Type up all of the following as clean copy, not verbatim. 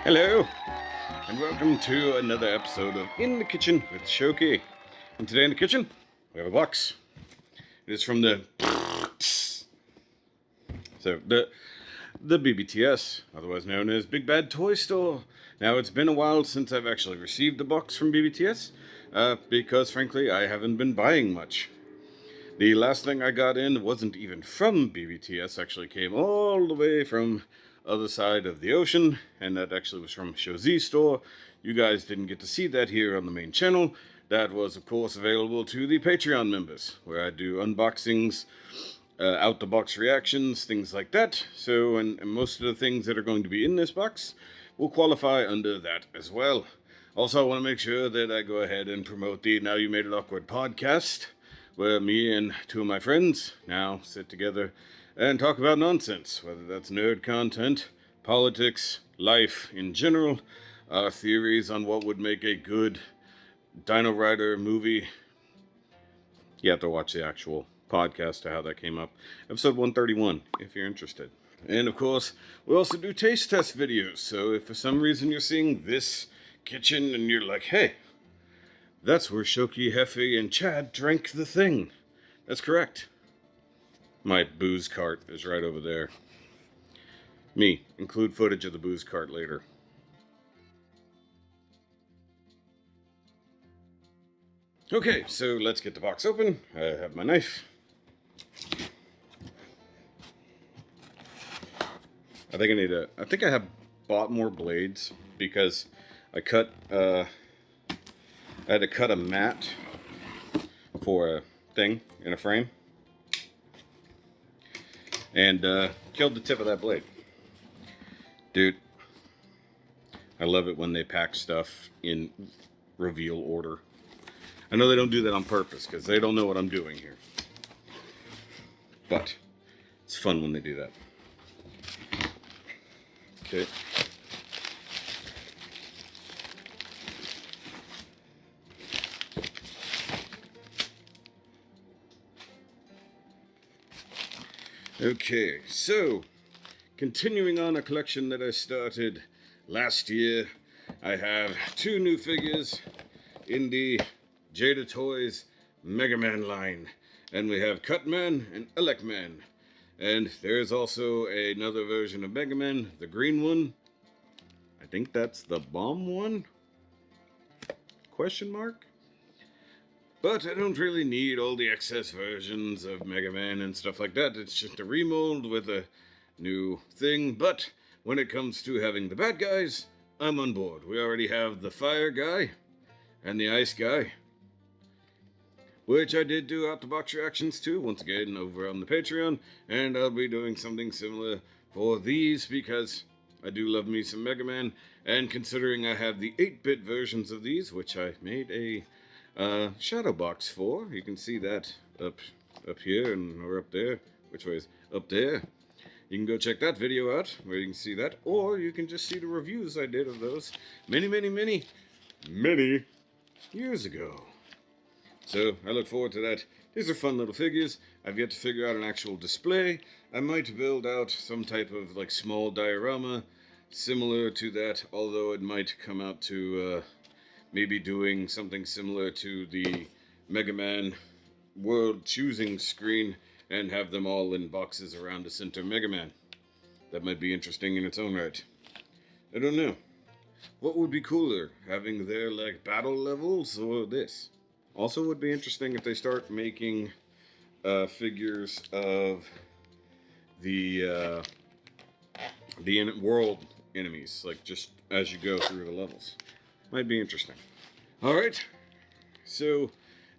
Hello, and welcome to another episode of In the Kitchen with Shoky. And today in the kitchen, we have a box. It is from the BBTS, otherwise known as Big Bad Toy Store. Now, it's been a while since I've actually received the box from BBTS, because frankly, I haven't been buying much. The last thing I got in wasn't even from BBTS, actually came all the way from other side of the ocean, and that actually was from Shoky store. You guys didn't get to see that here on the main channel. That was, of course, available to the Patreon members, where I do unboxings, out-the-box reactions, things like that. So, and most of the things that are going to be in this box will qualify under that as well. Also, I want to make sure that I go ahead and promote the Now You Made It Awkward podcast, where me and two of my friends now sit together and talk about nonsense, whether that's nerd content, politics, life in general, theories on what would make a good Dino Rider movie. You have to watch the actual podcast to how that came up. Episode 131, if you're interested. And of course, we also do taste test videos, so if for some reason you're seeing this kitchen and you're like, hey, that's where Shoky, Heffy, and Chad drank the thing. That's correct. My booze cart is right over there. Me. Include footage of the booze cart later. Okay, so let's get the box open. I have my knife. I think I have bought more blades because I had to cut a mat for a thing in a frame. And killed the tip of that blade. Dude, I love it when they pack stuff in reveal order. I know they don't do that on purpose because they don't know what I'm doing here. But it's fun when they do that. Okay. Okay, so continuing on a collection that I started last year, I have two new figures in the Jada Toys Mega Man line, and we have Cutman and Elecman, and there's also another version of Mega Man, the green one. I think that's the bomb one? Question mark? But I don't really need all the excess versions of Mega Man and stuff like that. It's just a remold with a new thing. But when it comes to having the bad guys, I'm on board. We already have the fire guy and the ice guy, which I did do out-the-box reactions to, once again, over on the Patreon. And I'll be doing something similar for these because I do love me some Mega Man. And considering I have the 8-bit versions of these, which I made a shadow box for. You can see that up here or up there. Which way is up there? You can go check that video out where you can see that, or you can just see the reviews I did of those many years ago. So I look forward to that. These are fun little figures. I've yet to figure out an actual display. I might build out some type of like small diorama similar to that, although it might come out to maybe doing something similar to the Mega Man World choosing screen and have them all in boxes around the center Mega Man. That might be interesting in its own right. I don't know. What would be cooler, having their like battle levels or this? Also would be interesting if they start making figures of the world enemies, like just as you go through the levels. Might be interesting. Alright, so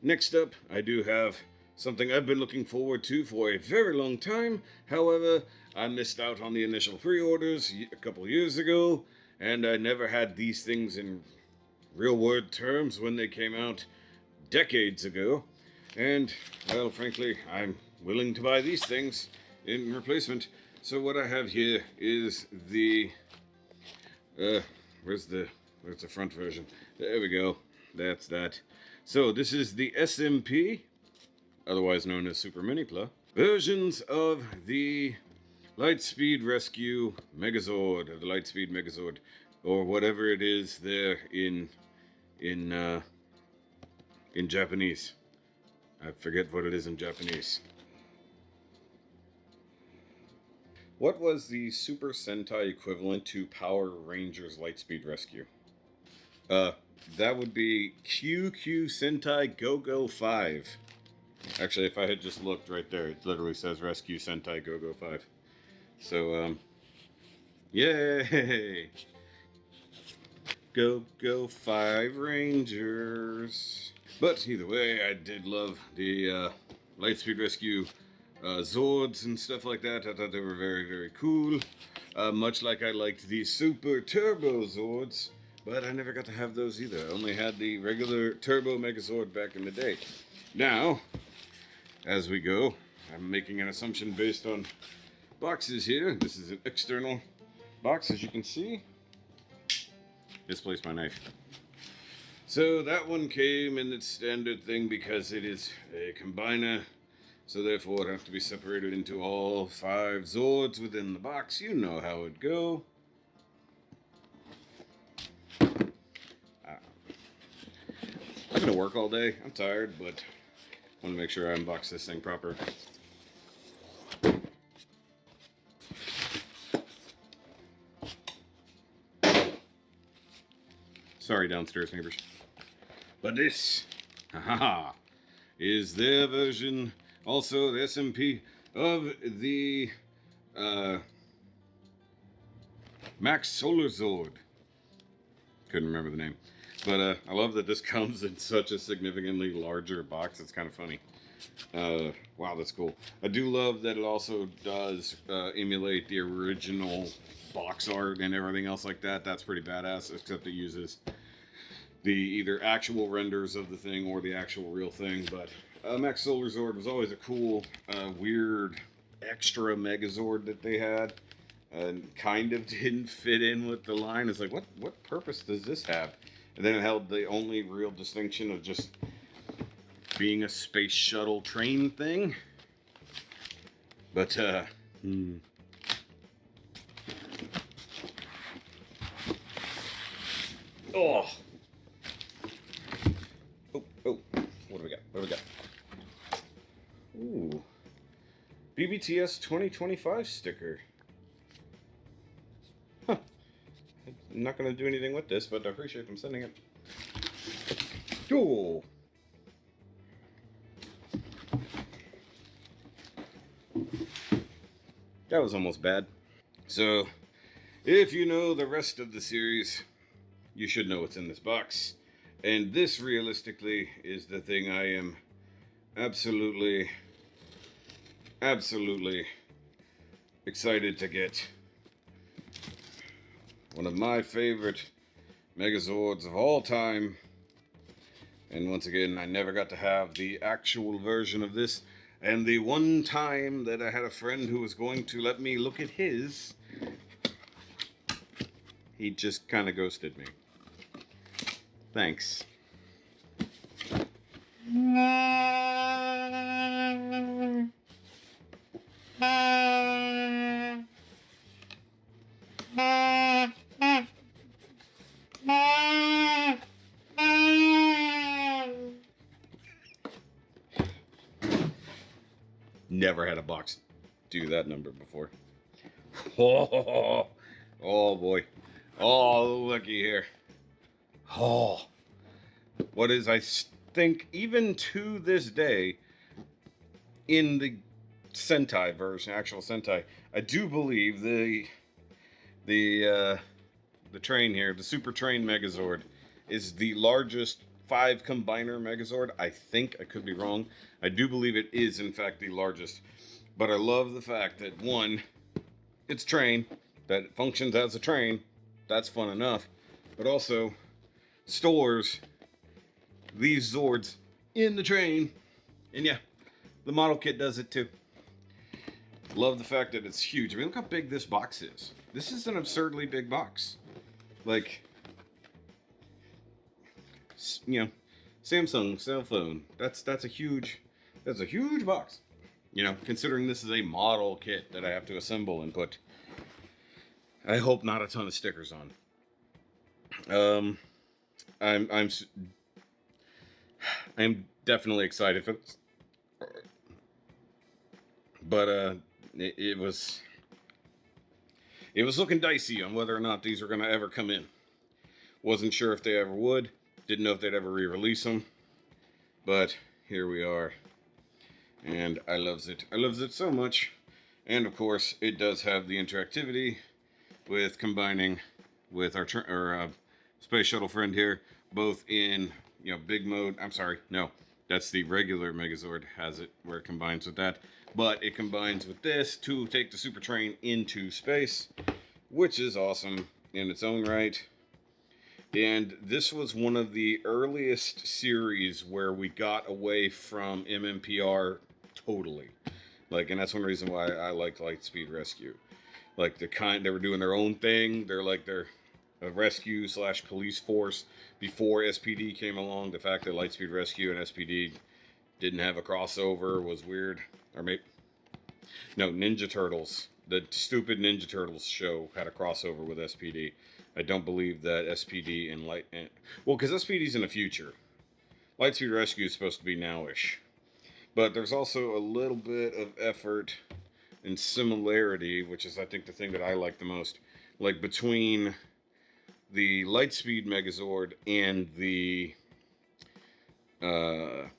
next up, I do have something I've been looking forward to for a very long time. However, I missed out on the initial pre-orders a couple years ago, and I never had these things in real-world terms when they came out decades ago. And, well, frankly, I'm willing to buy these things in replacement. So what I have here is the... where's the front version? There we go. That's that. So this is the SMP, otherwise known as Super Mini-Pla, versions of the Lightspeed Rescue Megazord, or the Lightspeed Megazord. or whatever it is there in uh, in Japanese. I forget what it is in Japanese. What was the Super Sentai equivalent to Power Rangers Lightspeed Rescue? Uh, that would be QQ Sentai Go-Go 5. Actually, if I had just looked right there, it literally says Rescue Sentai Go-Go 5. So, yay! Go-Go 5 Rangers. But either way, I did love the Lightspeed Rescue Zords and stuff like that. I thought they were very, very cool. Much like I liked the Super Turbo Zords, but I never got to have those either. I only had the regular Turbo Megazord back in the day. Now, as we go, I'm making an assumption based on boxes here. This is an external box, as you can see. Misplaced my knife. So that one came in its standard thing because it is a combiner. So therefore it has to be separated into all 5 Zords within the box. You know how it go. I'm gonna work all day. I'm tired, but I want to make sure I unbox this thing proper. Sorry, downstairs neighbors. But this, haha, is their version, also the SMP of the Max Solar Zord. Couldn't remember the name. But I love that this comes in such a significantly larger box. It's kind of funny. Wow, that's cool. I do love that it also does emulate the original box art and everything else like that. That's pretty badass, except it uses the either actual renders of the thing or the actual real thing. But Max Solar Zord was always a cool, weird, extra Megazord that they had. And kind of didn't fit in with the line. It's like, what purpose does this have? And then it held the only real distinction of just being a space shuttle train thing. But, Oh! Oh, what do we got? What do we got? Ooh. BBTS 2025 sticker. Huh. I'm not going to do anything with this, but I appreciate them sending it. Cool. That was almost bad. So, if you know the rest of the series, you should know what's in this box. And this, realistically, is the thing I am absolutely excited to get. One of my favorite Megazords of all time. And once again, I never got to have the actual version of this. And the one time that I had a friend who was going to let me look at his, he just kind of ghosted me. Thanks. Never had a box do that number before. Oh, oh boy. Oh, looky here. Oh. What is, I think, even to this day, in the Sentai version, actual Sentai, I do believe the train here, the Super Train Megazord, is the largest 5 combiner Megazord. I think, I could be wrong. I do believe it is, in fact, the largest. But I love the fact that, one, it's train, that it functions as a train. That's fun enough. But also, stores these Zords in the train. And yeah, the model kit does it too. Love the fact that it's huge. I mean, look how big this box is. This is an absurdly big box. Like, you know, Samsung cell phone. That's a huge box. You know, considering this is a model kit that I have to assemble and put, I hope, not a ton of stickers on. Um, I'm I'm I'm definitely excited for this, but it was looking dicey on whether or not these were gonna ever come in. Wasn't sure if they ever would. Didn't know if they'd ever re-release them, but here we are, and I loves it. I loves it so much, and of course, it does have the interactivity with combining with our space shuttle friend here, both in big mode. I'm sorry, no, that's the regular Megazord has it where it combines with that, but it combines with this to take the super train into space, which is awesome in its own right. And this was one of the earliest series where we got away from MMPR totally. Like, and that's one reason why I liked Lightspeed Rescue. Like they were doing their own thing. They're a rescue slash police force before SPD came along. The fact that Lightspeed Rescue and SPD didn't have a crossover was weird. Or maybe no, Ninja Turtles. The stupid Ninja Turtles show had a crossover with SPD. I don't believe that SPD and well, because SPD's in the future. Lightspeed Rescue is supposed to be nowish, but there's also a little bit of effort and similarity, which is I think the thing that I like the most, like between the Lightspeed Megazord and the uh,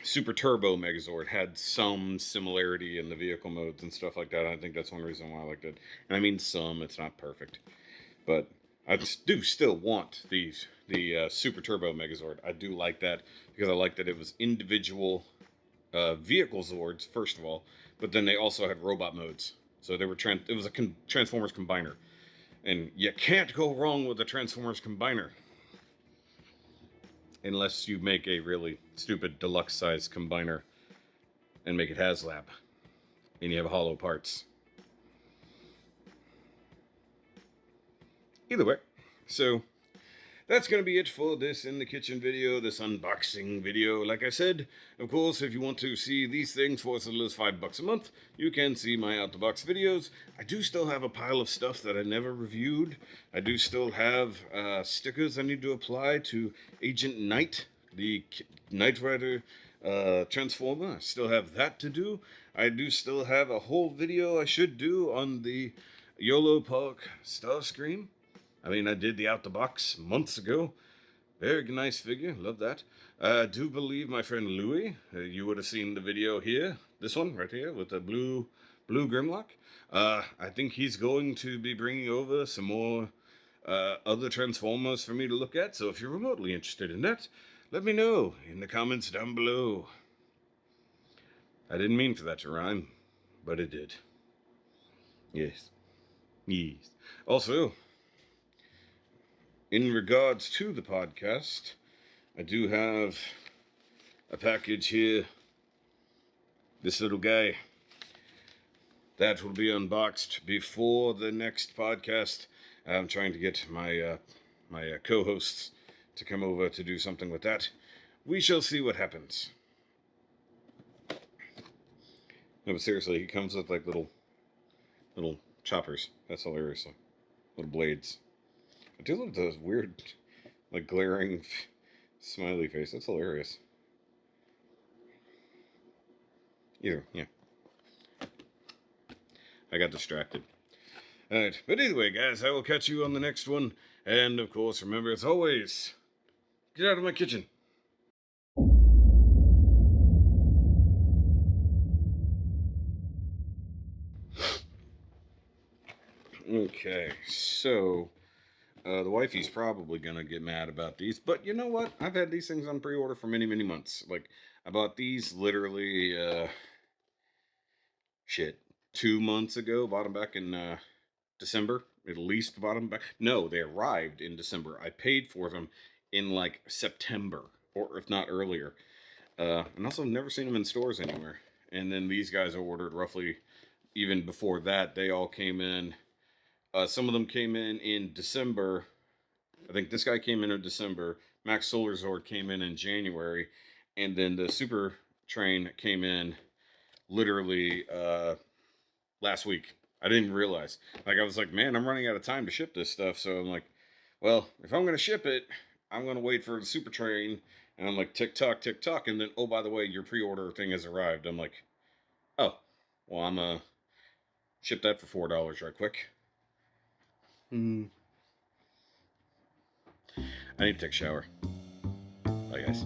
Super Turbo Megazord had some similarity in the vehicle modes and stuff like that. I think that's one reason why I liked it. And I mean some, it's not perfect. But I do still want the Super Turbo Megazord. I do like that because I like that it was individual vehicle Zords, first of all, but then they also had robot modes. So they were it was a Transformers combiner. And you can't go wrong with a Transformers combiner. Unless you make a really stupid deluxe size combiner and make it HasLab. And you have hollow parts. Either way. So that's going to be it for this in the kitchen video, this unboxing video. Like I said, of course, if you want to see these things for as little as $5 a month, you can see my out the box videos. I do still have a pile of stuff that I never reviewed. I do still have stickers I need to apply to Agent Knight, the Knight Rider Transformer. I still have that to do. I do still have a whole video I should do on the YOLO Park Starscream. I mean, I did the out the box months ago. Very nice figure. Love that. I do believe my friend Louie, you would have seen the video here. This one right here with the blue Grimlock. I think he's going to be bringing over some more other Transformers for me to look at. So if you're remotely interested in that, let me know in the comments down below. I didn't mean for that to rhyme, but it did. Yes. Yes. Also, in regards to the podcast, I do have a package here. This little guy. That will be unboxed before the next podcast. I'm trying to get my co-hosts to come over to do something with that. We shall see what happens. No, but seriously, he comes with like little choppers. That's hilarious. Little blades. I do love those weird, like, glaring smiley face. That's hilarious. Either, yeah. I got distracted. Alright, but either way, guys, I will catch you on the next one. And, of course, remember, as always, get out of my kitchen. Okay, so the wifey's probably gonna get mad about these, but you know what? I've had these things on pre-order for many, many months. Like, I bought these literally, 2 months ago. Bought them back in December. At least bought them back. No, they arrived in December. I paid for them in like September, or if not earlier. And also never seen them in stores anywhere. And then these guys I ordered roughly even before that. They all came in. Some of them came in December. I think this guy came in December. Max Solar Zord came in January. And then the Super Train came in literally last week. I didn't even realize. Like, I was like, man, I'm running out of time to ship this stuff. So I'm like, Well, if I'm gonna ship it, I'm gonna wait for the super train, and I'm like tick tock, and then oh by the way, your pre-order thing has arrived. I'm like, oh, well I'm ship that for $4 right quick. Hmm. I need to take a shower. Bye guys.